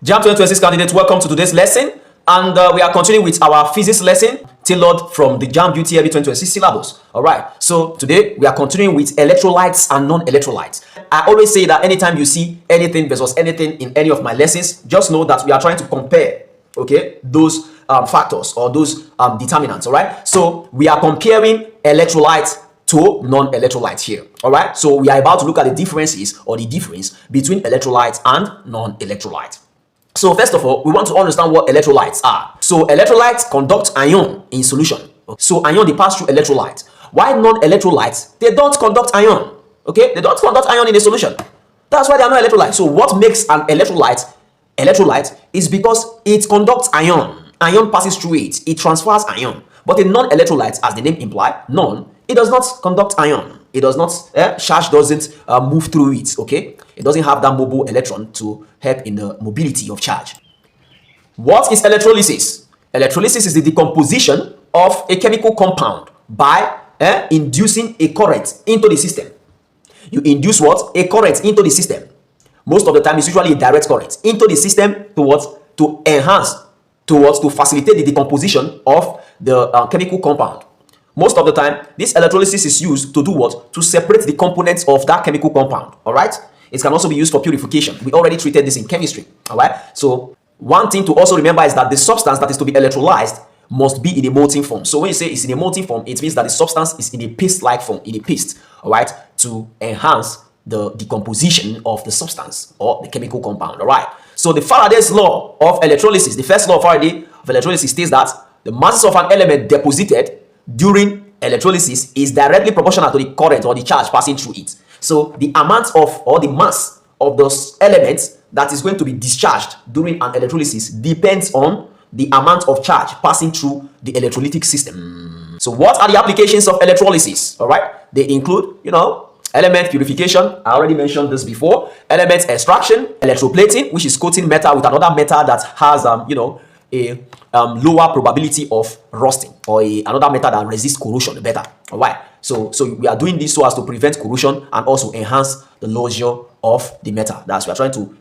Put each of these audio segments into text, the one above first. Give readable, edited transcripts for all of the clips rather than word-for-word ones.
JAMB 2026 candidates, welcome to today's lesson, and we are continuing with our physics lesson tailored from the JAMB UTME 2026 syllabus. All right, so today we are continuing with electrolytes and non-electrolytes. I always say that anytime you see anything versus anything in any of my lessons, just know that we are trying to compare, okay, those factors or those determinants. All right, so we are comparing electrolytes to non-electrolytes here. All right, so we are about to look at the differences or the difference between electrolytes and non-electrolytes. So first of all, we want to understand what electrolytes are. So electrolytes conduct ion in solution. So ion, they pass through electrolytes. While non-electrolytes, they don't conduct ion. Okay, they don't conduct ion in a solution. That's why they are not electrolytes. So what makes an electrolyte is because it conducts ion. Ion passes through it. It transfers ion. But a non-electrolyte, as the name implies, it does not conduct ion. It does not, charge doesn't move through it, okay? It doesn't have that mobile electron to help in the mobility of charge. What is electrolysis? Electrolysis is the decomposition of a chemical compound by inducing a current into the system. You induce what? A current into the system. Most of the time, it's usually a direct current into the system to enhance, to facilitate the decomposition of the chemical compound. Most of the time, this electrolysis is used to do what? To separate the components of that chemical compound. All right. It can also be used for purification. We already treated this in chemistry. All right. So one thing to also remember is that the substance that is to be electrolyzed must be in a molten form. So when you say it's in a molten form, it means that the substance is in a paste-like form, in a paste. All right. To enhance the decomposition of the substance or the chemical compound. All right. So the Faraday's law of electrolysis, the first law of Faraday of electrolysis states that the masses of an element deposited during electrolysis is directly proportional to the current or the charge passing through it. So the amount of or the mass of those elements that is going to be discharged during an electrolysis depends on the amount of charge passing through the electrolytic system. So what are the applications of electrolysis? All right, they include, element purification. I already mentioned this before. Element extraction, electroplating, which is coating metal with another metal that has a lower probability of rusting, or another metal that resists corrosion better. All right, so we are doing this so as to prevent corrosion and also enhance the lodging of the metal. That's we are trying to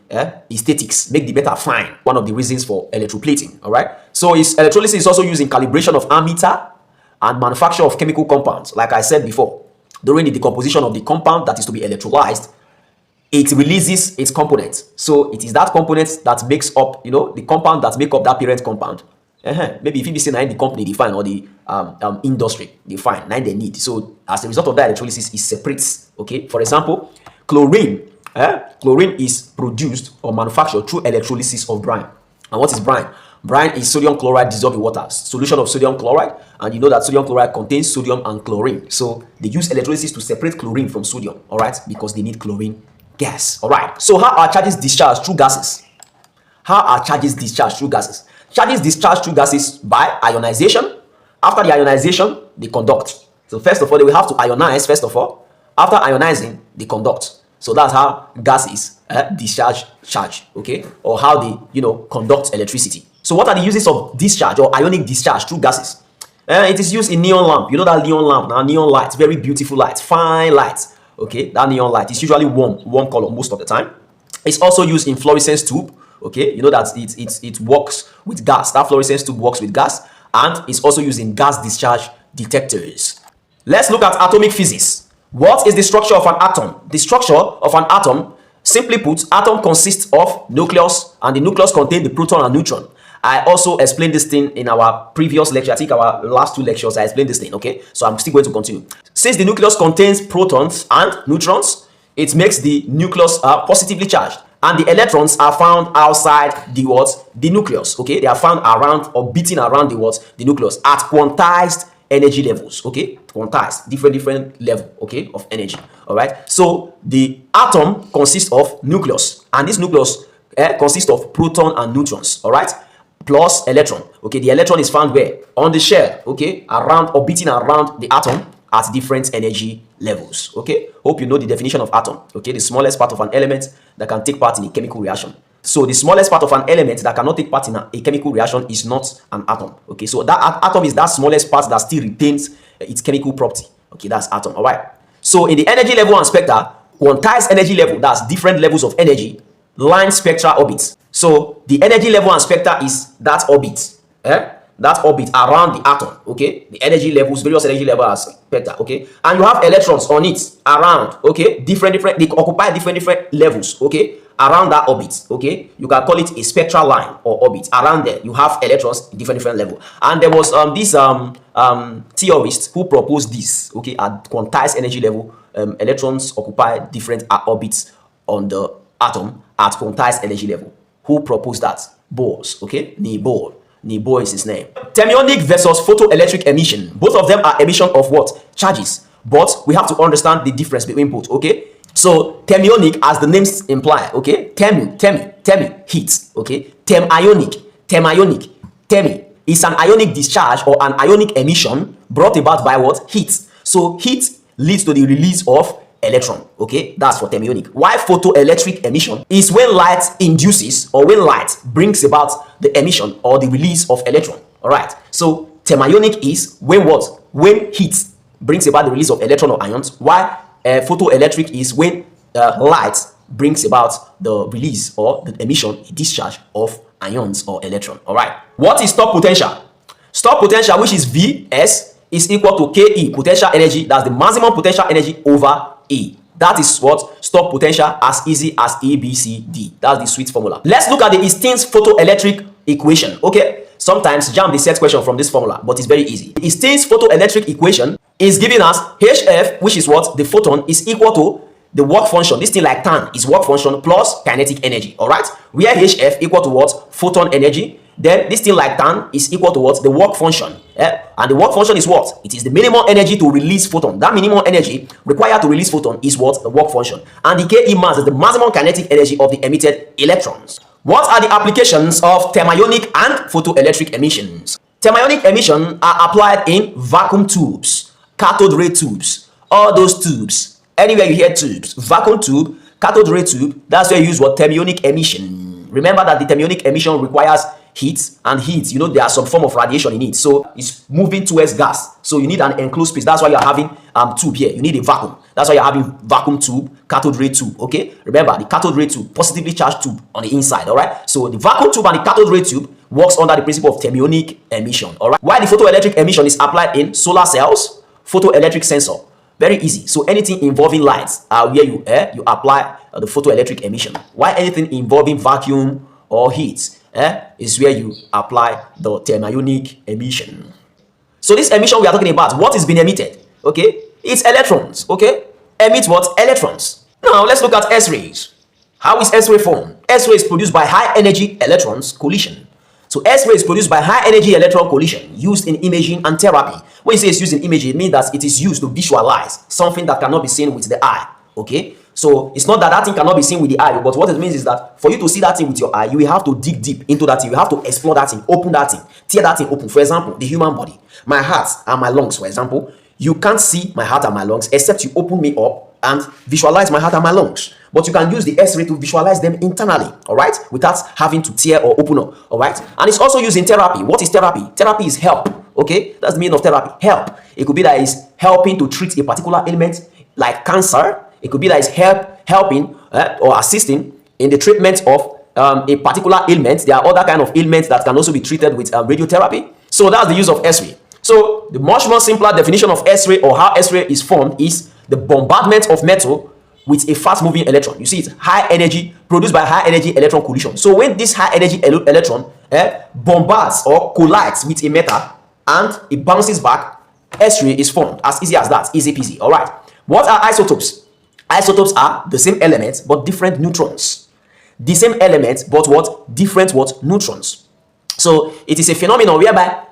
aesthetics, make the metal fine. One of the reasons for electroplating. All right, so electrolysis is also used in calibration of ammeter and manufacture of chemical compounds. Like I said before, during the decomposition of the compound that is to be electrolyzed, it releases its components. So it is that component that makes up, the compound that make up that parent compound. Maybe if you be saying the company define or the industry define, now they need. So as a result of that, electrolysis, it separates. Okay, for example, chlorine. Chlorine is produced or manufactured through electrolysis of brine. And what is brine? Brine is sodium chloride dissolved in water, solution of sodium chloride, and you know that sodium chloride contains sodium and chlorine. So they use electrolysis to separate chlorine from sodium, all right, because they need chlorine gas. All right, so how are charges discharged through gases? How are charges discharged through gases? Charges discharged through gases by ionization. After the ionization, they conduct. So first of all, they will have to ionize first of all. After ionizing, they conduct. So that's how gases discharge charge, okay, or how they conduct electricity. So what are the uses of discharge or ionic discharge through gases? It is used in neon lamp. You know that neon lamp now, neon light, very beautiful light, fine light. Okay, that neon light is usually warm color most of the time. It's also used in fluorescence tube. Okay, you know that it works with gas. That fluorescence tube works with gas, and it's also used in gas discharge detectors. Let's look at atomic physics. What is the structure of an atom? The structure of an atom, simply put, atom consists of nucleus, and the nucleus contains the proton and neutron. I also explained this thing in our previous lecture. I think our last two lectures, I explained this thing, okay? So I'm still going to continue. Since the nucleus contains protons and neutrons, it makes the nucleus positively charged. And the electrons are found outside the what? The nucleus, okay? They are found around or beating around the what? The nucleus at quantized energy levels, okay? Quantized, different level, okay, of energy, all right? So the atom consists of nucleus, and this nucleus consists of proton and neutrons, all right? Plus electron. Okay, the electron is found where? On the shell, okay, around or beating around the atom at different energy levels. Okay, hope you know the definition of atom. Okay, the smallest part of an element that can take part in a chemical reaction. So the smallest part of an element that cannot take part in a chemical reaction is not an atom. Okay, so that atom is that smallest part that still retains its chemical property. Okay, that's atom. All right. So in the energy level and spectra, quantized energy level, that's different levels of energy, line spectral orbits. So the energy level and spectra is that orbit. That orbit around the atom, okay? The energy levels, various energy levels and spectra, okay? And you have electrons on it around, okay? They occupy different levels, okay? Around that orbit, okay? You can call it a spectral line or orbit. Around there, you have electrons in different level. And there was this theorist who proposed this, okay? At quantized energy level, electrons occupy different orbits on the atom at quantized energy level. Who proposed that? Bohr, okay? Bohr is his name. Thermionic versus photoelectric emission. Both of them are emission of what? Charges. But we have to understand the difference between both, okay? So thermionic, as the names imply, okay? Thermi, heat, okay? Thermi is an ionic discharge or an ionic emission brought about by what? Heat. So heat leads to the release of electron, okay? That's for thermionic. Why photoelectric emission is when light induces or when light brings about the emission or the release of electron. All right. So thermionic is when what? When heat brings about the release of electron or ions. Why photoelectric is when light brings about the release or the emission, discharge of ions or electron. All right. What is stop potential? Stop potential, which is Vs, is equal to Ke, potential energy. That's the maximum potential energy over E. That is what stop potential, as easy as A, B, C, D. That's the sweet formula. Let's look at the Einstein's photoelectric equation. Okay, sometimes JAMB they set question from this formula, but it's very easy. Einstein's photoelectric equation is giving us HF, which is what? The photon is equal to the work function. This thing like tan is work function plus kinetic energy. All right, where HF equal to what? Photon energy. Then this thing like tan is equal to what? The work function. And the work function is what? It is the minimum energy to release photon. That minimum energy required to release photon is what? The work function. And the Ke mass is the maximum kinetic energy of the emitted electrons. What are the applications of thermionic and photoelectric emissions? Thermionic emission are applied in vacuum tubes, cathode ray tubes, all those tubes. Anywhere you hear tubes, vacuum tube, cathode ray tube, that's where you use what? Thermionic emission. Remember that the thermionic emission requires heat, and heat, you know, there are some form of radiation in it, so it's moving towards gas, so you need an enclosed space. That's why you're having tube here. You need a vacuum. That's why you're having vacuum tube, cathode ray tube. Okay, remember the cathode ray tube, positively charged tube on the inside. All right, so the vacuum tube and the cathode ray tube works under the principle of thermionic emission. All right, why the photoelectric emission is applied in solar cells, photoelectric sensor. Very easy. So anything involving lights are where you apply the photoelectric emission. Why anything involving vacuum or heat is where you apply the thermionic emission. So this emission we are talking about, what is being emitted? Okay, it's electrons. Okay, emit what? Electrons. Now let's look at S-rays. How is S-ray formed? S-ray is produced by high energy electrons collision. So S-ray is produced by high energy electron collision used in imaging and therapy. When you say it's used in imaging, it means that it is used to visualize something that cannot be seen with the eye. Okay, so it's not that that thing cannot be seen with the eye, but what it means is that for you to see that thing with your eye, you will have to dig deep into that thing. You have to explore that thing, open that thing, tear that thing open. For example, the human body, my heart and my lungs, for example, you can't see my heart and my lungs except you open me up and visualize my heart and my lungs. But you can use the X-ray to visualize them internally, all right, without having to tear or open up, all right. And it's also used in therapy. What is therapy? Therapy is help. Okay, that's the meaning of therapy. Help. It could be that it's helping to treat a particular ailment like cancer. It could be that it's helping or assisting in the treatment of a particular ailment. There are other kind of ailments that can also be treated with radiotherapy. So that's the use of X-ray. So the much more simpler definition of X-ray or how X-ray is formed is the bombardment of metal with a fast moving electron. You see, it's high energy, produced by high energy electron collision. So when this high energy electron bombards or collides with a metal and it bounces back, X-ray is formed. As easy as that. Easy peasy. All right. What are isotopes? Isotopes are the same elements but different neutrons. The same elements but what? Different what? Neutrons. So it is a phenomenon whereby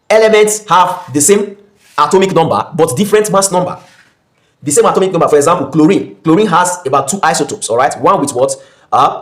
elements have the same atomic number but different mass number. The same atomic number, for example, chlorine. Chlorine has about 2 isotopes, all right? One with what?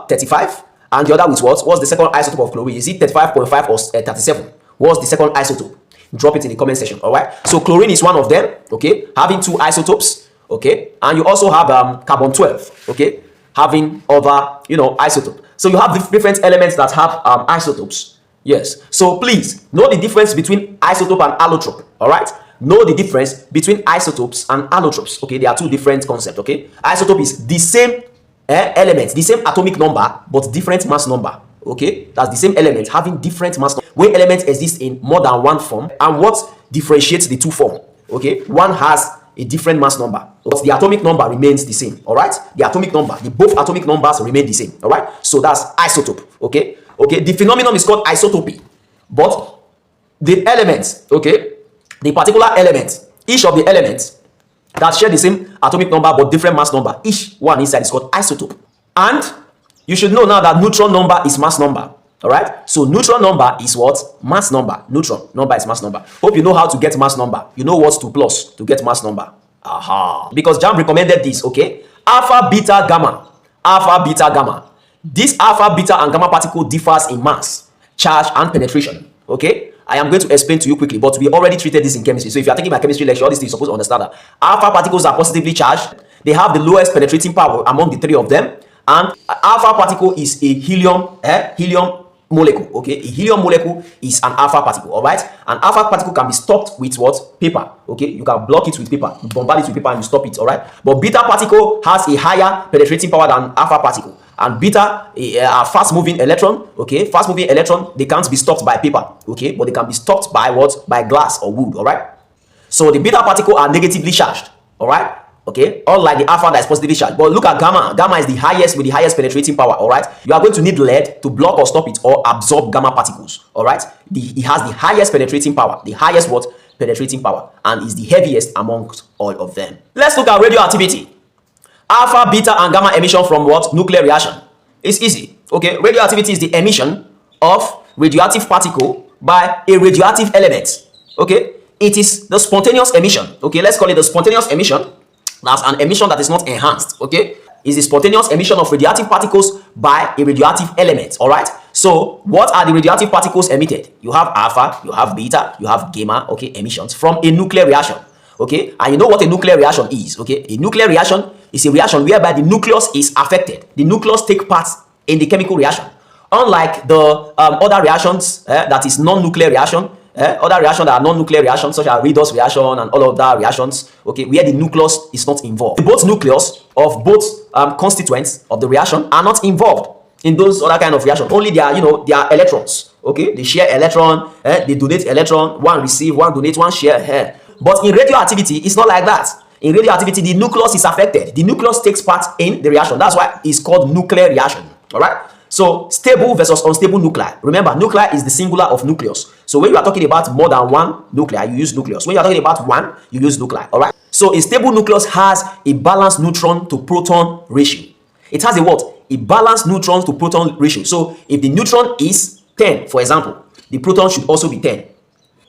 35, and the other with what? What's the second isotope of chlorine? Is it 35.5 or 37? What's the second isotope? Drop it in the comment section, all right? So chlorine is one of them, okay? Having 2 isotopes, okay? And you also have carbon-12, okay? Having other, isotope. So you have different elements that have isotopes. Yes. So please know the difference between isotope and allotrope, all right? Know the difference between isotopes and allotropes. Okay, they are 2 different concepts. Okay, isotope is the same element, the same atomic number, but different mass number. Okay, that's the same element having different mass number. Where elements exist in more than one form, and what differentiates the two forms? Okay, one has a different mass number, but the atomic number remains the same. All right, the atomic number, the both atomic numbers remain the same. All right, so that's isotope. Okay, the phenomenon is called isotopy, but the elements, the particular element, each of the elements that share the same atomic number but different mass number, each one inside is called isotope. And you should know now that neutron number is mass number. All right, so neutron number is what? Mass number. Neutron number is mass number. Hope you know how to get mass number. You know what to plus to get mass number. Aha, because JAMB recommended this. Okay, alpha, beta, gamma. Alpha, beta, gamma. This alpha, beta, and gamma particle differs in mass, charge, and penetration. Okay, I am going to explain to you quickly, but we already treated this in chemistry. So if you are taking my chemistry lecture, all these things you're supposed to understand that alpha particles are positively charged. They have the lowest penetrating power among the three of them. And alpha particle is a helium molecule. Okay, a helium molecule is an alpha particle. All right, an alpha particle can be stopped with what? Paper. Okay, you can block it with paper, you bombard it with paper, and you stop it. All right, but beta particle has a higher penetrating power than alpha particle. And beta, a fast-moving electron. Okay, fast-moving electron, they can't be stopped by paper. Okay, but they can be stopped by what? By glass or wood. All right, so the beta particle are negatively charged. All right. Okay, unlike the alpha that is positively charged. But look at gamma. Gamma is the highest with the highest penetrating power. All right, you are going to need lead to block or stop it or absorb gamma particles. All right, it has the highest penetrating power, the highest what? Penetrating power, and is the heaviest amongst all of them. Let's look at radioactivity. Alpha, beta, and gamma emission from what? Nuclear reaction. It's easy. Okay, radioactivity is the emission of radioactive particle by a radioactive element. Okay, it is the spontaneous emission. Okay, let's call it the spontaneous emission. That's an emission that is not enhanced. Okay, is the spontaneous emission of radioactive particles by a radioactive element. All right, so what are the radioactive particles emitted? You have alpha, you have beta, you have gamma. Okay, emissions from a nuclear reaction. Okay, and you know what a nuclear reaction is. Okay, a nuclear reaction is a reaction whereby the nucleus is affected. The nucleus take part in the chemical reaction. Unlike the other reactions that is non-nuclear reaction, other reactions that are non-nuclear reactions such as redox reaction and all of that reactions, okay, where the nucleus is not involved. Both nucleus of both constituents of the reaction are not involved in those other kind of reactions. Only they are, they are electrons. Okay, they share electron, they donate electron, one receive, one donate, one share. But in radioactivity, it's not like that. In radioactivity, the nucleus is affected. The nucleus takes part in the reaction. That's why it's called nuclear reaction. All right. So stable versus unstable nuclei. Remember, nuclei is the singular of nucleus. So when you are talking about more than one nuclei, you use nucleus. When you are talking about one, you use nuclei. All right. So a stable nucleus has a balanced neutron to proton ratio. It has a what? A balanced neutron to proton ratio. So if the neutron is 10, for example, the proton should also be 10.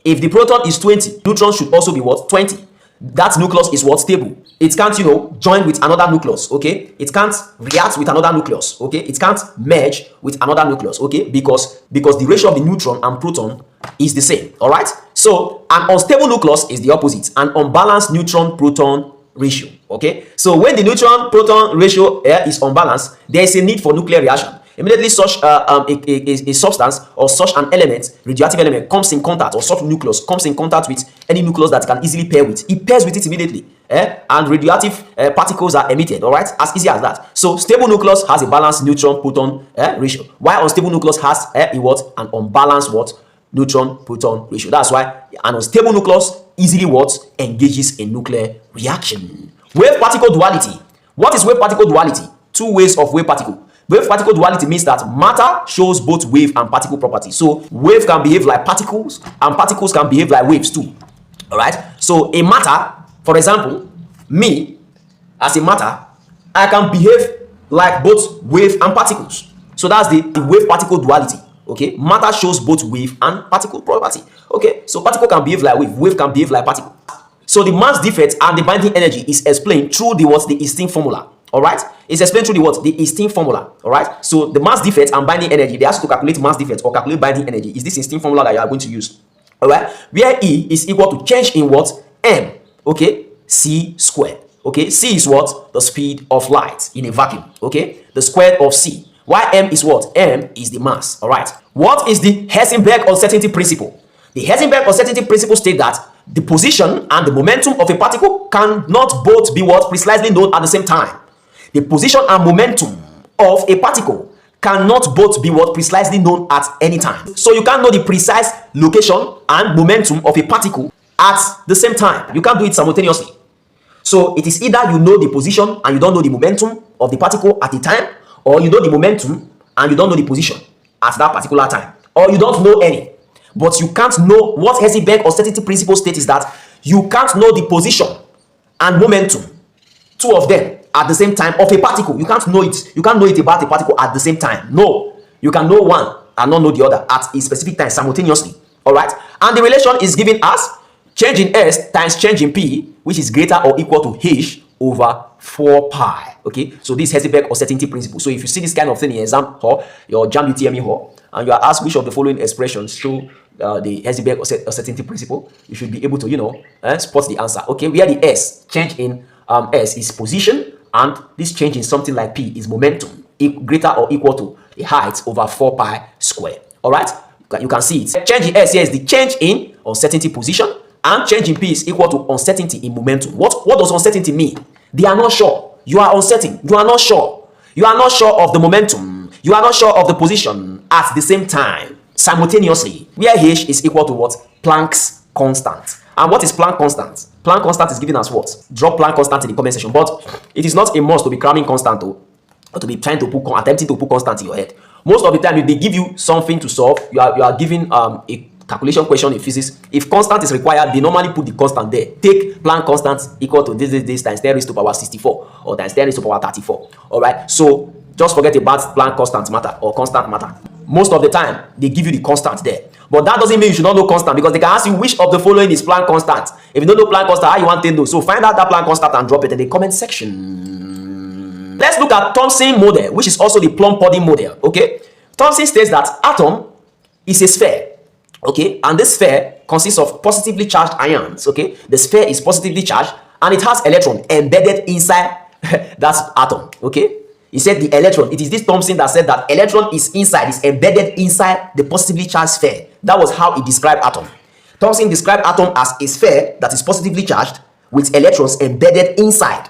If the proton is 20, neutron should also be what? 20. That nucleus is what? Stable. It can't, join with another nucleus. Okay, it can't react with another nucleus. Okay, it can't merge with another nucleus. Okay, because the ratio of the neutron and proton is the same. All right. So an unstable nucleus is the opposite, an unbalanced neutron proton ratio. Okay, so when the neutron proton ratio is unbalanced, there is a need for nuclear reaction. Immediately such a substance or such an element, radioactive element, comes in contact, or such nucleus comes in contact with any nucleus that it can easily pair with. It pairs with it immediately, and radioactive particles are emitted. All right, as easy as that. So stable nucleus has a balanced neutron proton ratio, while unstable nucleus has an unbalanced neutron proton ratio. That's why an unstable nucleus easily engages in nuclear reaction. Wave particle duality. What is wave particle duality? Two ways of wave particle. Wave particle duality means that matter shows both wave and particle properties. So wave can behave like particles, and particles can behave like waves too. All right. So a matter, for example, me as a matter, I can behave like both wave and particles. So that's the wave particle duality. Okay, matter shows both wave and particle property. Okay, so particle can behave like wave can behave like particle. So the mass defect and the binding energy is explained through the Einstein formula. All right, it's explained through the Einstein formula. All right, so the mass defect and binding energy, they ask you to calculate mass defect or calculate binding energy. Is this Einstein formula that you are going to use? All right, where E is equal to change in m, okay, c squared. Okay, c is what? The speed of light in a vacuum. Okay, the square of c. Why m is what? M is the mass. All right, what is the Heisenberg uncertainty principle? The Heisenberg uncertainty principle states that the position and the momentum of a particle cannot both be precisely known at the same time. The position and momentum of a particle cannot both be what precisely known at any time. So you can't know the precise location and momentum of a particle at the same time. You can't do it simultaneously. So it is either you know the position and you don't know the momentum of the particle at the time, or you know the momentum and you don't know the position at that particular time, or you don't know any. But you can't know what Heisenberg uncertainty principle states is that you can't know the position and momentum, two of them at the same time of a particle. You can't know it. You can't know it about a particle at the same time. No, you can know one and not know the other at a specific time simultaneously. All right, and the relation is given as change in S times change in P, which is greater or equal to H over 4 pi. Okay, so this Heisenberg uncertainty principle. So if you see this kind of thing in exam hall, your JAMB UTME hall, and you are asked which of the following expressions show the Heisenberg uncertainty principle, you should be able to, spot the answer. Okay, where the S, change in S is position, and this change in something like P is momentum, greater or equal to the height over 4 pi square. All right, you can see it. Change in S here is the change in uncertainty position, and change in P is equal to uncertainty in momentum. What does uncertainty mean? They are not sure. You are uncertain. You are not sure. You are not sure of the momentum. You are not sure of the position at the same time, simultaneously. Where H is equal to what? Planck's constant. And what is Planck constant? Planck constant is given as what? Drop Planck constant in the comment section. But it is not a must to be cramming constant, or to be trying to put, attempting to put constant in your head. Most of the time, if they give you something to solve, you are given a calculation question in physics. If constant is required, they normally put the constant there. Take Planck constant equal to this times 10 raised to power 64 or times 10 raised to power 34. All right, so just forget about Planck constant matter or constant matter. Most of the time, they give you the constant there. But that doesn't mean you should not know constant, because they can ask you which of the following is Planck constant. If you don't know Planck constant, how you want to know? So find out that Planck constant and drop it in the comment section. Let's look at Thomson model, which is also the plumb pudding model. Okay, Thomson states that atom is a sphere. Okay, and this sphere consists of positively charged ions. Okay, the sphere is positively charged and it has electron embedded inside that atom. Okay, he said the electron, it is this Thomson that said that electron is embedded inside the positively charged sphere. That was how he described atom. Thomson described atom as a sphere that is positively charged with electrons embedded inside.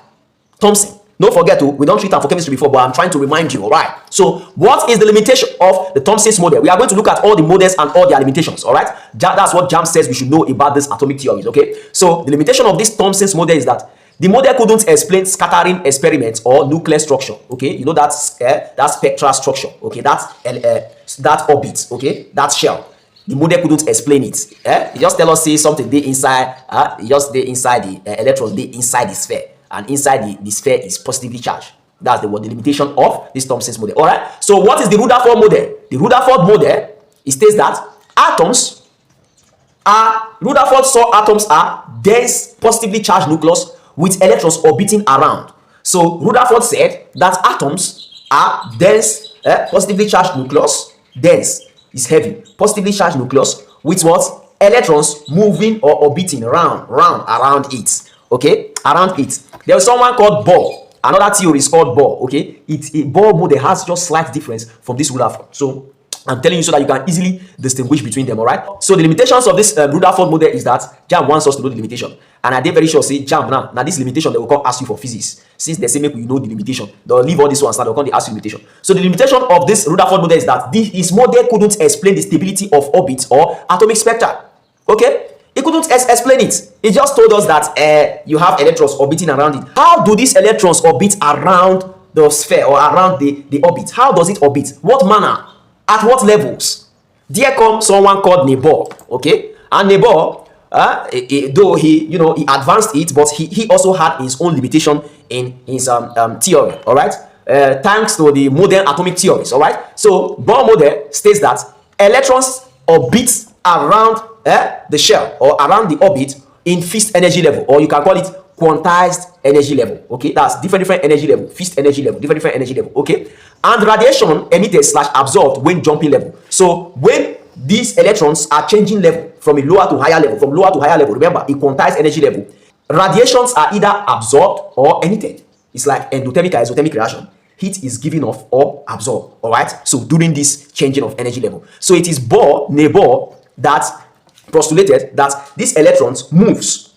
Thomson. Don't forget to, we don't treat them for chemistry before, but I'm trying to remind you, all right? So what is the limitation of the Thomson's model? We are going to look at all the models and all their limitations, all right? That's what JAMB says we should know about this atomic theories, okay? So the limitation of this Thomson's model is that the model couldn't explain scattering experiments or nuclear structure, okay? You know that's that spectral structure, okay? That orbit, okay? That shell. The model couldn't explain it. It just tell us say something they inside, it just they inside the electrons, they inside the sphere. And inside the sphere is positively charged. That's the limitation of this Thomson's model. All right. So what is the Rutherford model? The Rutherford model, it states that Rutherford saw atoms are dense, positively charged nucleus with electrons orbiting around. So Rutherford said that atoms are dense, positively charged nucleus. Dense is heavy. Positively charged nucleus with what? Electrons moving or orbiting around it. Okay, around it. There was someone called Bohr. Another theory is called Bohr. Okay, Bohr model has just slight difference from this Rutherford. So I'm telling you so that you can easily distinguish between them. All right. So the limitations of this Rutherford model is that JAMB wants us to know the limitation, and I did very sure say JAMB now this limitation they will come ask you for physics. Since they say make you know the limitation, they'll leave all this one start. They'll come ask you limitation. So the limitation of this Rutherford model is that his model couldn't explain the stability of orbits or atomic spectra. Okay. He couldn't explain it. He just told us that you have electrons orbiting around it. How do these electrons orbit around the sphere or around the orbit? How does it orbit? What manner? At what levels? There comes someone called Bohr. Okay, and Bohr, though he advanced it, but he also had his own limitation in his theory. All right, thanks to the modern atomic theories. All right, so Bohr model states that electrons orbit around the shell or around the orbit in fixed energy level, or you can call it quantized energy level. Okay, that's different energy level, fixed energy level, different energy level. Okay, and radiation emitted / absorbed when jumping level. So when these electrons are changing level from a lower to higher level, remember a quantized energy level, radiations are either absorbed or emitted. It's like endothermic or exothermic reaction. Heat is given off or absorbed. All right, so during this changing of energy level, so it is Bohr that postulated that these electrons moves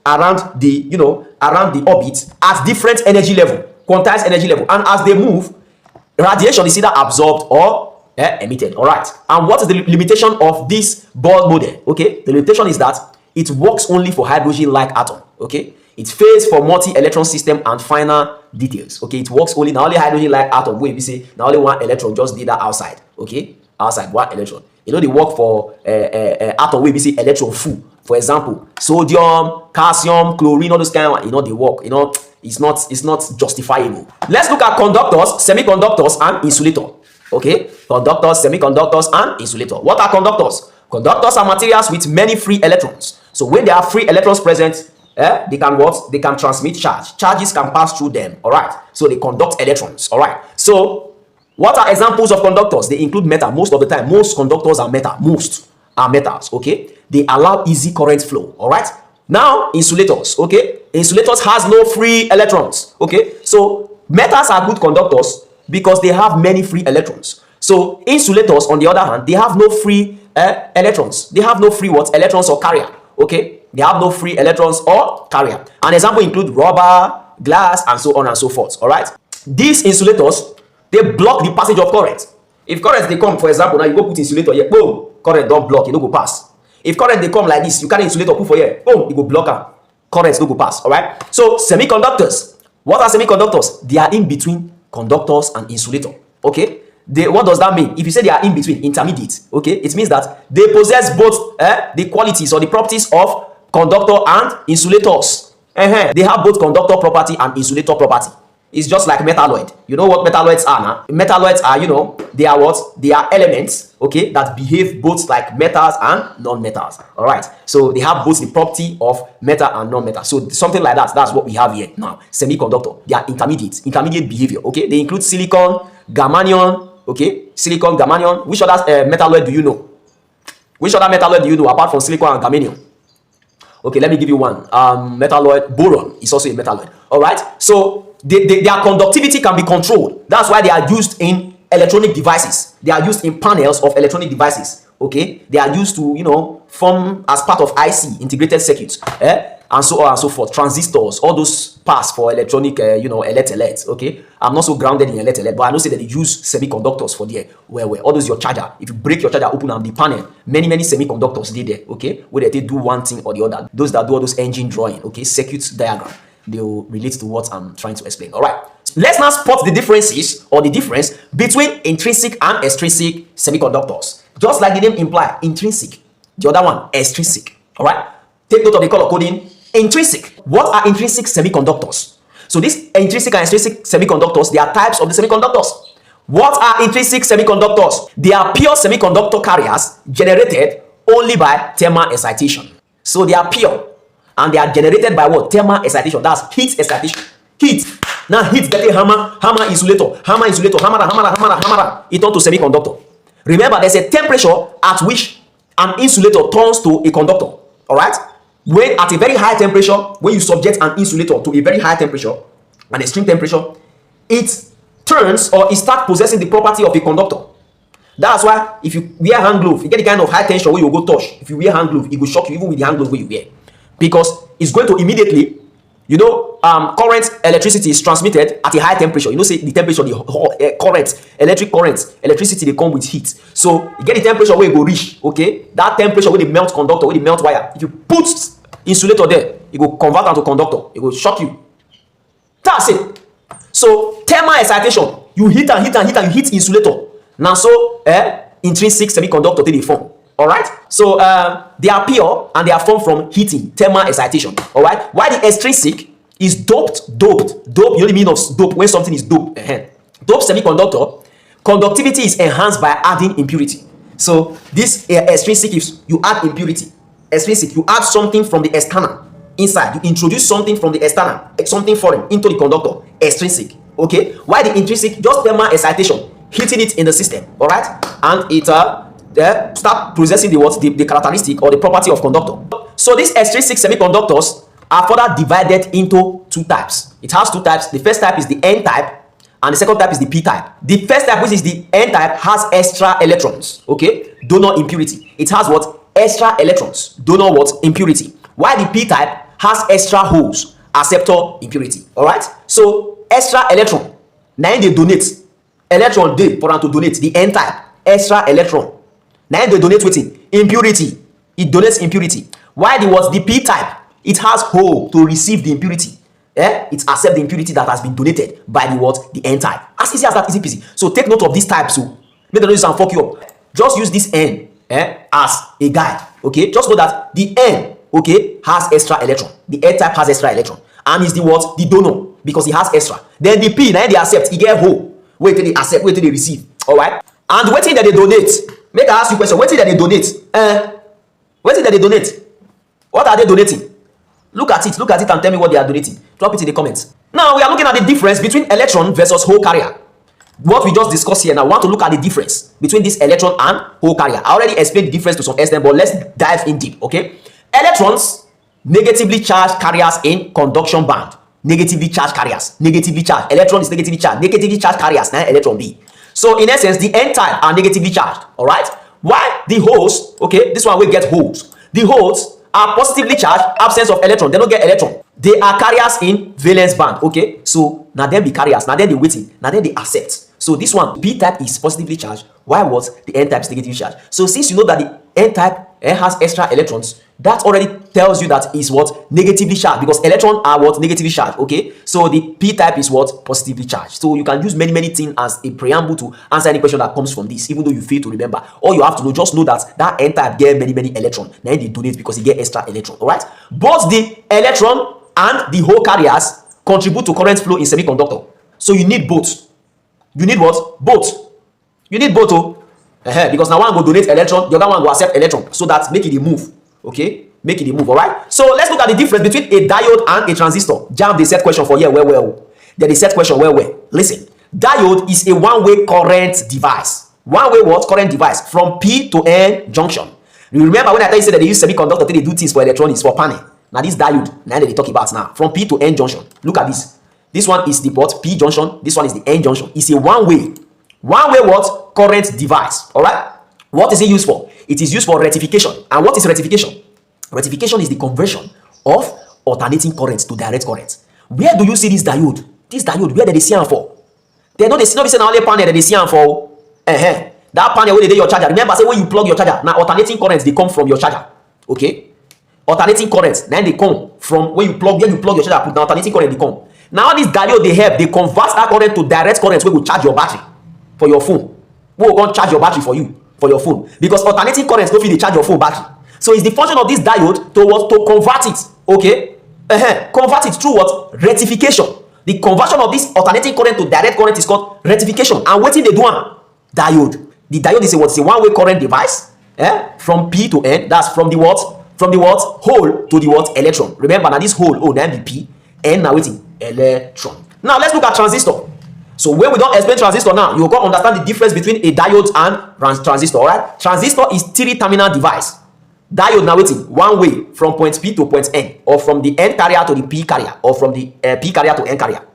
around the orbit at different energy level, quantized energy level, and as they move, Radiation is either absorbed or emitted. All right. And what is the limitation of this Bohr model? Okay, the limitation is that it works only for hydrogen-like atom. Okay, it fails for multi-electron system and finer details. Okay, it works only now only hydrogen-like atom. Where we say now only one electron just did that outside. Okay, outside one electron. You know, they work for atom where we say electron full. For example, sodium, calcium, chlorine, all those kind of, you know, they work. You know, it's not justifiable. Let's look at conductors, semiconductors, and insulator. Okay, conductors, semiconductors, and insulator. What are conductors? Conductors are materials with many free electrons. So when there are free electrons present, they can what? They can transmit charge. Charges can pass through them. All right. So they conduct electrons. All right. So what are examples of conductors? They include metal. Most of the time, most conductors are metal. Most are metals. Okay. They allow easy current flow. All right. Now insulators. Okay. Insulators has no free electrons. Okay. So metals are good conductors because they have many free electrons. So insulators, on the other hand, they have no free electrons. They have no free what? Electrons or carrier. Okay, they have no free electrons or carrier. An example include rubber, glass, and so on and so forth. All right. These insulators, they block the passage of current. If current they come, for example, now you go put insulator here, boom, current don't block, it don't go pass. If current they come like this, you carry insulator put for here, boom, it go block am. Current don't go pass. All right. So semiconductors. What are semiconductors? They are in between conductors and insulator. Okay. What does that mean? If you say they are in between, intermediate, okay, it means that they possess both the qualities or the properties of conductor and insulators. They have both conductor property and insulator property. It's just like metalloid. You know what metalloids are now? Metalloids are, you know, they are what? They are elements, okay, that behave both like metals and non-metals. All right. So they have both the property of metal and non-metal. So something like that. That's what we have here now. Semiconductor. They are intermediate behavior. Okay. They include silicon, germanium. Okay, silicon, germanium. Which other metalloid do you know? Which other metalloid do you know apart from silicon and germanium? Okay, let me give you one. Metalloid, boron is also a metalloid. All right. So their conductivity can be controlled. That's why they are used in electronic devices. They are used in panels of electronic devices. Okay, they are used to, you know, form as part of IC, integrated circuits, and so on and so forth. Transistors, all those parts for electronic, you know, electrolytes. Okay, I'm not so grounded in electrolyte, but I know say that they use semiconductors for there. Where all those your charger. If you break your charger open on the panel, many semiconductors did there. Okay, where they do one thing or the other. Those that do all those engine drawing. Okay, circuit diagram. They will relate to what I'm trying to explain. All right. Let's now spot the differences or the difference between intrinsic and extrinsic semiconductors. Just like the name implies, intrinsic. The other one, extrinsic. All right. Take note of the color coding. Intrinsic. What are intrinsic semiconductors? So these intrinsic and extrinsic semiconductors, they are types of the semiconductors. What are intrinsic semiconductors? They are pure semiconductor carriers generated only by thermal excitation. So they are pure and they are generated by what? Thermal excitation. That's heat excitation. Heat. Now heat get a hammer insulator, hammer, hammer. It turns to semiconductor. Remember, there's a temperature at which an insulator turns to a conductor. All right. When at a very high temperature, when you subject an insulator to a very high temperature, an extreme temperature, it turns or it starts possessing the property of a conductor. That's why if you wear hand glove, you get the kind of high tension where you go touch. If you wear hand glove, it will shock you even with the hand glove where you wear, because it's going to immediately, you know, current electricity is transmitted at a high temperature. You know, say the temperature, the current, electric current, electricity, they come with heat. So you get the temperature where it go reach. Okay, that temperature where they melt conductor, where they melt wire. If you put insulator there, it will convert into conductor. It will shock you. That's it. So thermal excitation, you heat and you heat insulator. Now so intrinsic semiconductor they form. All right. So they are pure and they are formed from heating, thermal excitation. All right. While the extrinsic is doped. You know the meaning of dope when something is doped. Doped semiconductor conductivity is enhanced by adding impurity. So this extrinsic is you add impurity. Extrinsic, you add something from the external inside. You introduce something from the external, something foreign into the conductor. Extrinsic. Okay. Why the intrinsic? Just thermal excitation, heating it in the system. All right, and it start possessing the characteristic or the property of conductor. So these extrinsic semiconductors are further divided into two types. It has two types. The first type is the N type, and the second type is the P type. The first type, which is the N type, has extra electrons. Okay, donor impurity. It has what? Extra electrons, donor what? Impurity. While the P type has extra holes, acceptor impurity. All right. So extra electron, now they donate electron dey for am to donate the n type extra electron. Na im dey donate wetin? Impurity. It donates impurity. While the p type, it has hole to receive the impurity. It accepts the impurity that has been donated by the n type. As easy as that, easy peasy. So take note of this type, so make them use and fuck you up. Just use this n as a guide. Okay, just know that the n, okay, has extra electron. The n type has extra electron, and is the donor, because it has extra. Then the p, now they accept, it get hole. Wait till they accept, wait till they receive. All right. And waiting that they donate. Make I ask you a question. Waiting that they donate. Waiting that they donate. What are they donating? Look at it and tell me what they are donating. Drop it in the comments. Now we are looking at the difference between electron versus hole carrier. What we just discussed here now, we want to look at the difference between this electron and hole carrier. I already explained the difference to some extent, but let's dive in deep, okay? Electrons, negatively charged carriers in conduction band. Negatively charged carriers. Negatively charged. Electron is negatively charged. Negatively charged carriers, now electron B. So in essence, the n type are negatively charged, all right? While the holes, okay, this one will get holes. The holes are positively charged, absence of electron. They don't get electron. They are carriers in valence band, okay? So now then be carriers, now then they waiting, now then they accept. So this one, p type is positively charged, while what? The n type is negatively charged. So since you know that the n type has extra electrons, that already tells you that is what? Negatively charged, because electrons are what? Negatively charged, okay? So the p type is what? Positively charged. So you can use many things as a preamble to answer any question that comes from this, even though you fail to remember. All you have to know, just know that n type get many electrons. Now they donate because they get extra electron, all right? Both the electron and the hole carriers contribute to current flow in semiconductor. So you need both. You need what? Both. You need both, oh. Because now one will donate electron, the other one will accept electron, so that make it a move. Okay, make it a move. All right. So let's look at the difference between a diode and a transistor. JAMB, they set question for here. Well. Then they set question. Well. Listen, diode is a one-way current device. One-way what? Current device from P to N junction. You remember when I tell you say that they use semiconductor, they do things for electronics, for panel. Now this diode, now they talk about now from P to N junction. Look at this. This one is the what? P junction. This one is the N junction. It's a one-way what? Current device. All right. What is it used for? It is used for rectification. And what is rectification? Rectification is the conversion of alternating currents to direct currents. Where do you see this diode? This diode, where did they see them for? They know they see not only panel that they see them for. That panel where they do your charger. Remember, say when you plug your charger, now alternating currents they come from your charger. Okay? Alternating currents, then they come from when you plug your charger, put the alternating current they come. Now this diode they have, they convert that current to direct currents where you charge your battery for your phone. We will go charge your battery for you, for your phone. Because alternating currents don't fit charge your phone battery. So it's the function of this diode to convert it. Okay? Convert it through what? Rectification. The conversion of this alternating current to direct current is called rectification. And what they do? Diode. The diode is a one-way current device. From P to N. That's from the what? From the what? Hole to the what? Electron. Remember now this hole, then be P. N now waiting. Electron. Now let's look at transistor. So when we don't explain transistor now, you will understand the difference between a diode and transistor. All right? Transistor is three-terminal device. Diode now waiting one way from point P to point N, or from the N carrier to the P carrier, or from the P carrier to N carrier.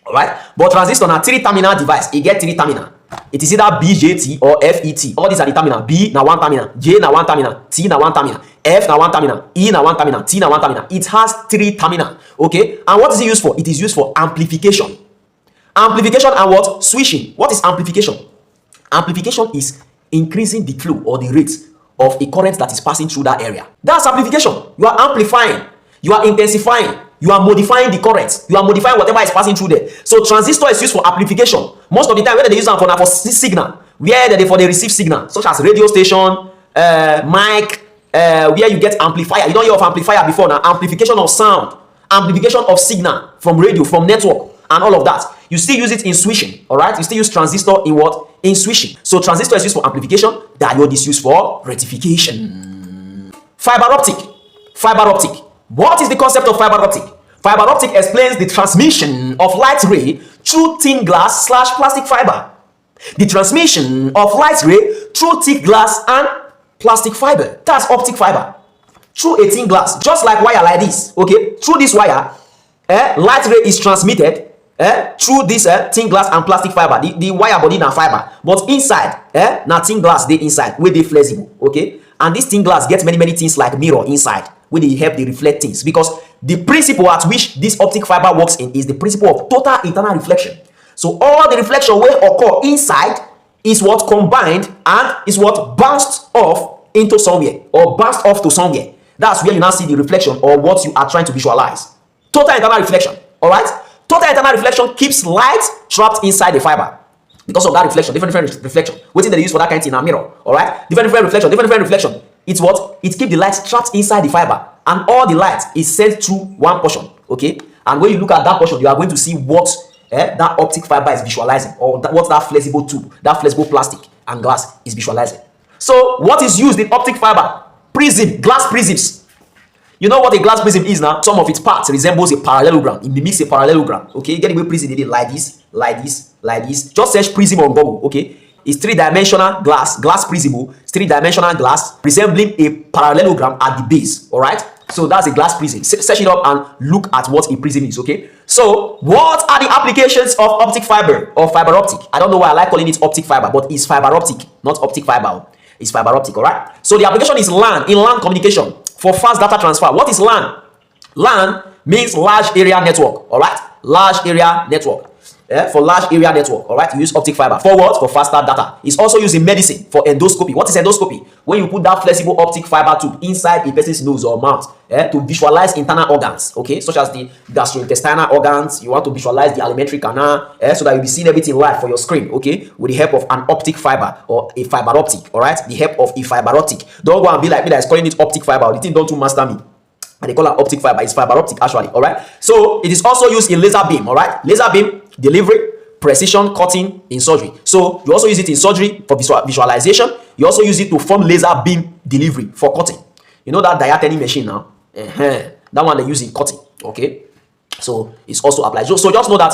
All right? But transistor now three-terminal device. It get three-terminal. It is either BJT or FET. All these are the terminal. B na one terminal, J na one terminal, T na one terminal, F na one terminal, E na one terminal, T na one terminal. It has three terminal. Okay? And what is it used for? It is used for amplification. Amplification and what? Switching. What is amplification? Amplification is increasing the flow or the rate of a current that is passing through that area. That's amplification. You are amplifying. You are intensifying. You are modifying the current. You are modifying whatever is passing through there. So transistor is used for amplification. Most of the time, where they use them for signal, where they receive signal, such as radio station, mic, where you get amplifier. You don't hear of amplifier before now. Amplification of sound, amplification of signal from radio, from network, and all of that. You still use it in switching. All right. You still use transistor in what? In switching. So transistor is used for amplification. Diode is used for rectification. Fiber optic. Fiber optic. What is the concept of fiber optic? Fiber optic explains the transmission of light ray through thin glass / plastic fiber. The transmission of light ray through thick glass and plastic fiber. That's optic fiber. Through a thin glass, just like wire like this. Okay, through this wire, light ray is transmitted through this thin glass and plastic fiber. The wire body na fiber, but inside, na thin glass they inside, where they flexible. Okay, and this thin glass gets many things like mirror inside, where they help the reflect things, because the principle at which this optic fiber works in is the principle of total internal reflection. So all the reflection will occur inside is what combined and is what bounced off into somewhere or bounced off to somewhere. That's where you now see the reflection or what you are trying to visualize. Total internal reflection. All right. Total internal reflection keeps light trapped inside the fiber. Because of that reflection, different reflection. What did they use for that kind of thing in a mirror? All right. Different reflection. It's what? It keeps the light trapped inside the fiber. And all the light is sent through one portion. Okay. And when you look at that portion, you are going to see what that optic fiber is visualizing, or what that flexible tube, that flexible plastic and glass is visualizing. So what is used in optic fiber? Prism, glass prisms. You know what a glass prism is now? Some of its parts resembles a parallelogram. It mimics a parallelogram. Okay, get the way prism did it like this, like this, like this. Just search prism on Google. Okay, it's three-dimensional glass prism. It's three-dimensional glass resembling a parallelogram at the base. All right. So that's a glass prism. Search it up and look at what a prism is. Okay. So what are the applications of optic fiber or fiber optic? I don't know why I like calling it optic fiber, but it's fiber optic, not optic fiber. It's fiber optic. All right. So the application is LAN, in LAN communication for fast data transfer. What is LAN? LAN means large area network. All right. Large area network. For large area network, all right, you use optic fiber. For what? For faster data. It's also used in medicine for endoscopy. What is endoscopy? When you put that flexible optic fiber tube inside a person's nose or mouth to visualize internal organs, okay, such as the gastrointestinal organs. You want to visualize the alimentary canal so that you'll be seeing everything live for your screen, okay, with the help of an optic fiber or a fiber optic, all right, the help of a fiber optic. Don't go and be like me that is calling it optic fiber. The thing don't too master me. And they call it optic fiber. It's fiber optic actually, all right. So it is also used in laser beam, all right, laser beam delivery, precision cutting in surgery. So you also use it in surgery for visualization. You also use it to form laser beam delivery for cutting. You know that diatemy machine now? That one they use in cutting. Okay, so it's also applied. So just know that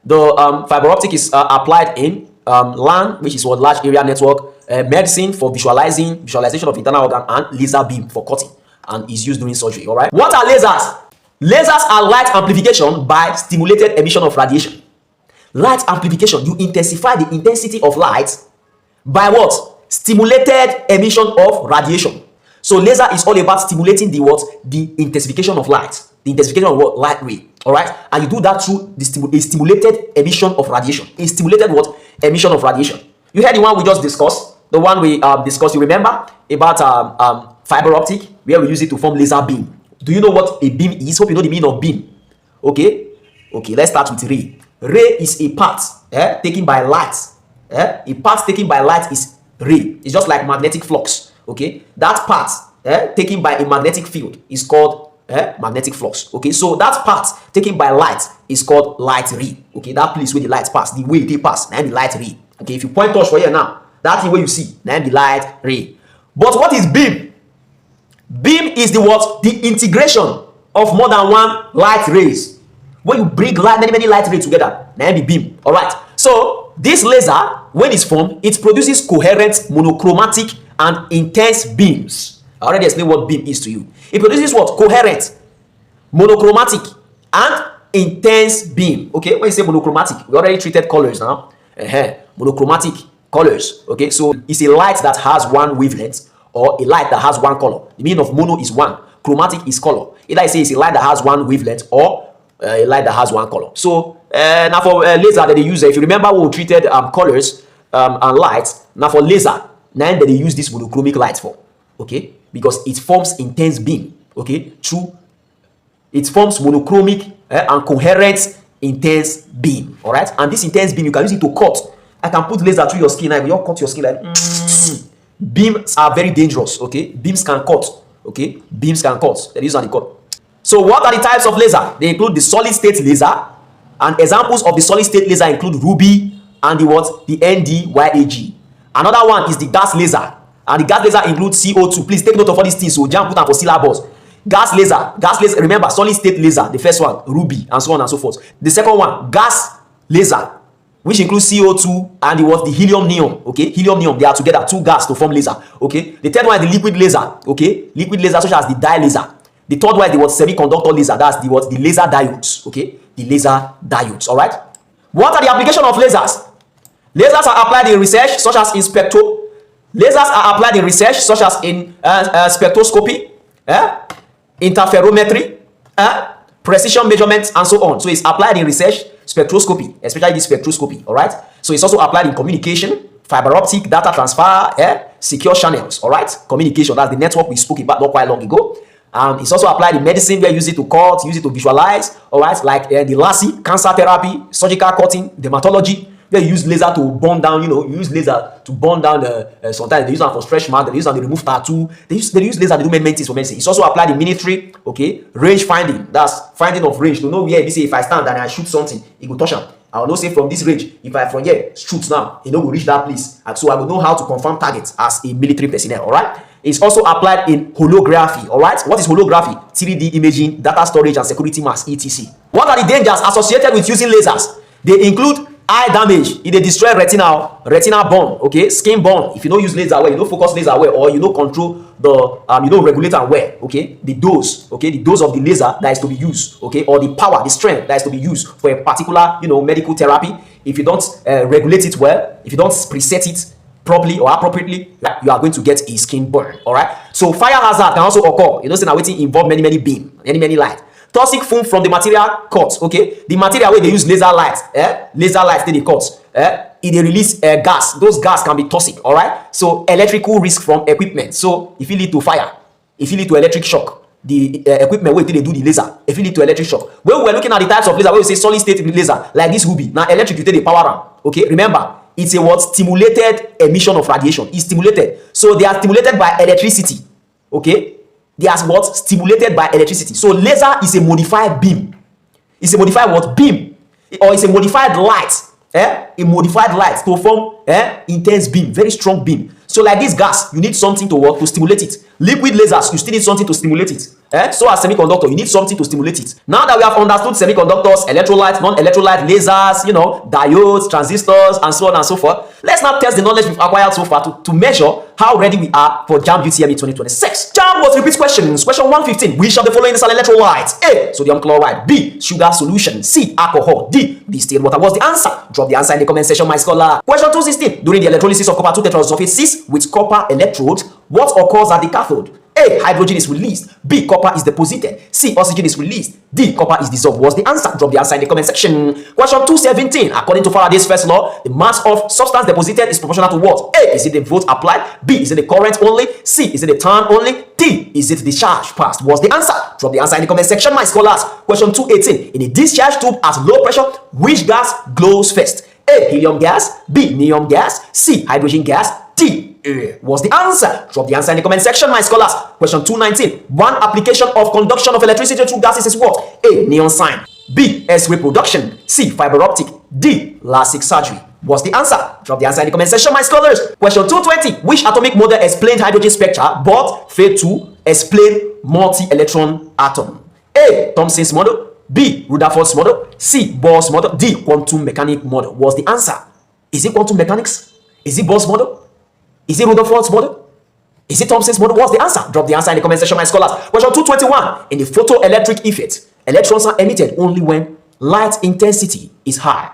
the fiber optic is applied in LAN, which is what large area network, medicine for visualization of internal organ, and laser beam for cutting, and is used during surgery. All right. What are lasers? Lasers are light amplification by stimulated emission of radiation. Light amplification, you intensify the intensity of light by what? Stimulated emission of radiation. So laser is all about stimulating the what? The intensification of light. The intensification of what? Light ray. All right. And you do that through a stimulated emission of radiation. A stimulated what? Emission of radiation. You heard the one we just discussed. The one we discussed, you remember about fiber optic, where we use it to form laser beam. Do you know what a beam is? Hope you know the meaning of beam. Okay. Okay, let's start with ray. Ray is a part taken by light. A part taken by light is ray. It's just like magnetic flux. Okay, that part taken by a magnetic field is called magnetic flux. Okay, so that part taken by light is called light ray. Okay, that place where the light pass, the way it pass, now the light ray. Okay, if you point touch for here now, that's the way you see, now the light ray. But what is beam? Beam is the what? The integration of more than one light rays. When you bring many light rays together, now the beam. All right. So this laser, when it's formed, it produces coherent, monochromatic, and intense beams. I already explained what beam is to you. It produces what? Coherent, monochromatic, and intense beam. Okay. When you say monochromatic, we already treated colors now. Monochromatic colors. Okay. So it's a light that has one wavelength, or a light that has one color. The meaning of mono is one, chromatic is color. Either I say it's a light that has one wavelength or a light that has one color. So now for laser that they use, if you remember when we treated colors and lights, now for laser, now that they use this monochromic light for, okay, because it forms intense beam, okay, it forms monochromic and coherent intense beam, all right, and this intense beam you can use it to cut. I can put laser through your skin, I will cut your skin like. Beams are very dangerous, okay? Beams can cut, okay? Beams can cut. That is on the cut. So what are the types of laser? They include the solid state laser, and examples of the solid state laser include ruby and the what? The ND-YAG. Another one is the gas laser, and the gas laser includes CO2. Please take note of all these things. So jump put them for syllabus. Gas laser. Remember solid state laser. The first one, ruby, and so on and so forth. The second one, gas laser, which includes CO2 and the helium neon. Okay, helium neon, they are together, two gas to form laser. Okay, the third one is the liquid laser. Okay, liquid laser such as the dye laser. The third one is the semiconductor laser. That's the laser diodes. Okay, the laser diodes. All right. What are the application of lasers? Lasers are applied in research such as in spectroscopy, interferometry, precision measurements, and so on. So it's applied in research spectroscopy, especially this spectroscopy, all right? So it's also applied in communication, fiber optic, data transfer, secure channels, all right? Communication, that's the network we spoke about not quite long ago. It's also applied in medicine, where you use it to cut, use it to visualize, all right? Like the LASI, cancer therapy, surgical cutting, dermatology, where you use laser to burn down, you use laser to burn down the, sometimes they use it for stretch mark, they use it to remove tattoo, they use laser to do many things for medicine. It's also applied in military, okay? Range finding, that's finding of range, to know where, if I stand and I shoot something, it will touch them. I will know, say, from this range, if I from here shoot now, it will reach that place. And so I will know how to confirm targets as a military personnel, all right? It's also applied in holography, all right? What is holography? 3D imaging, data storage, and security mask, etc. What are the dangers associated with using lasers? They include eye damage. If they destroy retinal bone, okay, skin bone. If you don't use laser well, you don't focus laser well, or you don't control the you don't regulate and well, okay, the dose, okay, the dose of the laser that is to be used, okay, or the power, the strength that is to be used for a particular, medical therapy. If you don't regulate it well, if you don't preset it properly or appropriately, you are going to get a skin burn, all right? So fire hazard can also occur. Say now waiting involve many beam, many light. Toxic film from the material cut, okay? The material where they use laser lights, laser lights they cut, it they release gas. Those gas can be toxic, all right? So electrical risk from equipment. So if it lead to fire, if it lead to electric shock, the equipment where they do the laser, if it lead to electric shock. When we were looking at the types of laser, where we say solid state laser, like this will be. Now electric, you take the power arm, okay? Remember, it's a what? Stimulated emission of radiation. It's stimulated. So they are stimulated by electricity, okay? They are what? Stimulated by electricity. So laser is a modified beam. It's a modified what? Beam. Or it's a modified light. A modified light to form intense beam, very strong beam. So like this gas, you need something to work to stimulate it. Liquid lasers, you still need something to stimulate it. So as semiconductor, you need something to stimulate it. Now that we have understood semiconductors, electrolytes, non-electrolyte lasers, diodes, transistors, and so on and so forth, let's now test the knowledge we've acquired so far to measure how ready we are for JAMB UTME 2026. JAMB was repeat questions. Question 115. Which of the following is an electrolyte? A. Sodium chloride. B. Sugar solution. C. Alcohol. D. Distilled water. What's the answer? Drop the answer in the comment section, my scholar. Question 216. During the electrolysis of copper 2 tetrasulfate 6 with copper electrodes, what occurs at the cathode? A. Hydrogen is released. B. Copper is deposited. C. Oxygen is released. D. Copper is dissolved. What's the answer? Drop the answer in the comment section. Question 217. According to Faraday's first law, the mass of substance deposited is proportional to what? A. Is it the volts applied? B. Is it the current only? C. Is it the turn only? D. Is it the charge passed? What's the answer? Drop the answer in the comment section, my scholars. Question 218. In a discharge tube at low pressure, which gas glows first? A. Helium gas. B. Neon gas. C. Hydrogen gas. D. What's the answer? Drop the answer in the comment section, my scholars. Question 219. One application of conduction of electricity through gases is what? A. Neon sign. B. X-ray production. C. Fiber optic. D. LASIK surgery. What's the answer? Drop the answer in the comment section, my scholars. Question 220. Which atomic model explained hydrogen spectra but failed to explain multi-electron atom? A. Thomson's model. B. Rutherford's model. C. Bohr's model. D. Quantum mechanics model. What's the answer? Is it quantum mechanics? Is it Bohr's model? Is it Rutherford's model? Is it Thomson's model? What's the answer? Drop the answer in the comment section, my scholars. Question 221. In the photoelectric effect, electrons are emitted only when light intensity is high.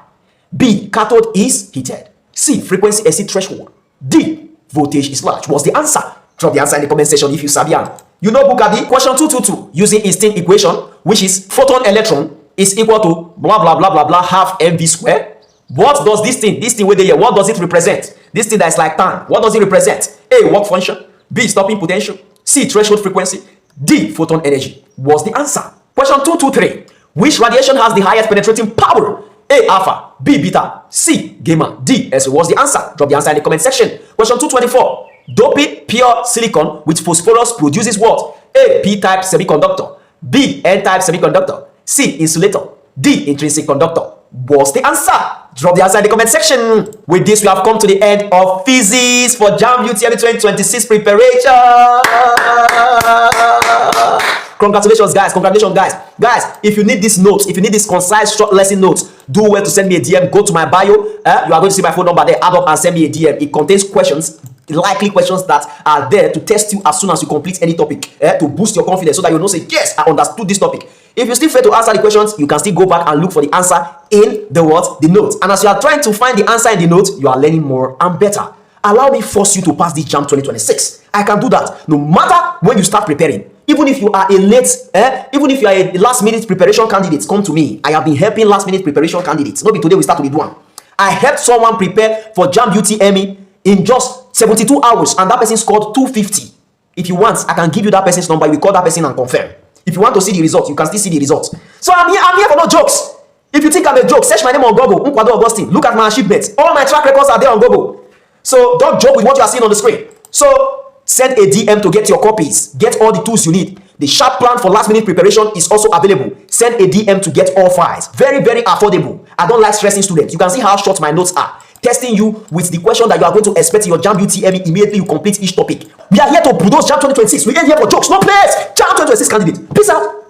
B. Cathode is heated. C. Frequency exceeds threshold. D. Voltage is large. What's the answer? Drop the answer in the comment section if you sabian. You know Bukabi. Question 222. Using Einstein equation, which is photon electron is equal to blah blah blah blah blah half mv square. What does this thing where they here, what does it represent? This thing that is like tan, what does it represent? A. Work function. B. Stopping potential. C. Threshold frequency. D. Photon energy. What's the answer? Question 223. Which radiation has the highest penetrating power? A. Alpha. B. Beta. C. Gamma. D. S. What's the answer? Drop the answer in the comment section. Question 224. Doping pure silicon with phosphorus produces what? A. P-type semiconductor. B. N-type semiconductor. C. Insulator. D. Intrinsic conductor. What's the answer? Drop the answer in the comment section. With this, we have come to the end of physics for JAMB UTME 2026 preparation. Congratulations, guys. Congratulations, guys. Guys, if you need these notes, if you need this concise short lesson notes, do well to send me a DM. Go to my bio. You are going to see my phone number there. Add up and send me a DM. It contains questions, likely questions that are there to test you as soon as you complete any topic, to boost your confidence so that you know, say, yes, I understood this topic. If you still fail to answer the questions, you can still go back and look for the answer in the what? The notes. And as you are trying to find the answer in the notes, you are learning more and better. Allow me force you to pass this JAMB 2026. I can do that. No matter when you start preparing, Even if you are a late, even if you are a last minute preparation candidate, come to me. I have been helping last minute preparation candidates. Not be today we start with one. I helped someone prepare for JAMB UTME in just 72 hours, and that person scored 250. If you want, I can give you that person's number. You call that person and confirm. If you want to see the results, you can still see the results. So I'm here for no jokes. If you think I'm a joke, search my name on Google. Nkwado Augustine. Look at my achievements. All my track records are there on Google. So don't joke with what you are seeing on the screen. So send a DM to get your copies. Get all the tools you need. The sharp plan for last minute preparation is also available. Send a DM to get all files. Very, very affordable. I don't like stressing students. You can see how short my notes are. Testing you with the question that you are going to expect in your JAMB UTME immediately you complete each topic. We are here to bulldoze JAMB 2026. We ain't here for jokes. No place. JAMB 2026 candidate. Peace out.